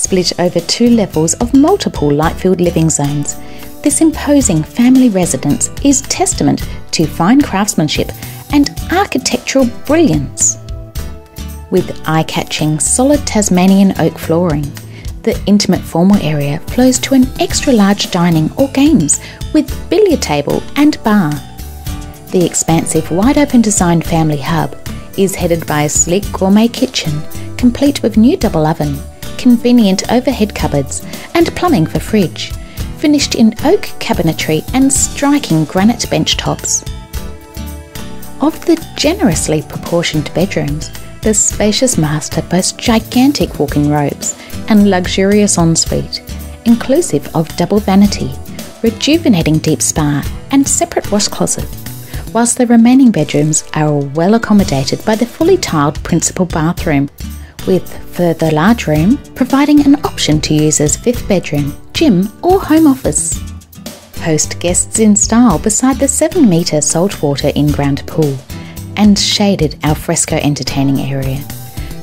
Split over 2 levels of multiple light-filled living zones, this imposing family residence is testament to fine craftsmanship and architectural brilliance. With eye-catching solid Tasmanian oak flooring, the intimate formal area flows to an extra-large dining or games with billiard table and bar. The expansive wide-open design family hub is headed by a sleek gourmet kitchen, complete with new double oven, convenient overhead cupboards and plumbing for fridge, finished in oak cabinetry and striking granite bench tops. Of the generously proportioned bedrooms, the spacious master boasts gigantic walk-in robes and luxurious ensuite, inclusive of double vanity, rejuvenating deep spa and separate wash closet, whilst the remaining bedrooms are well accommodated by the fully tiled principal bathroom, with further large room providing an option to use as 5th bedroom, gym or home office. Host guests in style beside the 7-metre saltwater in-ground pool and shaded alfresco entertaining area,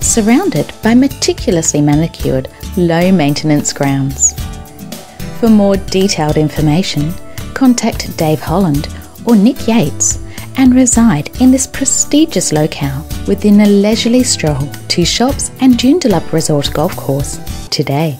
surrounded by meticulously manicured, low-maintenance grounds. For more detailed information, contact Dave Holland or Nick Yates and reside in this prestigious locale within a leisurely stroll to shops and Joondalup Resort Golf Course today.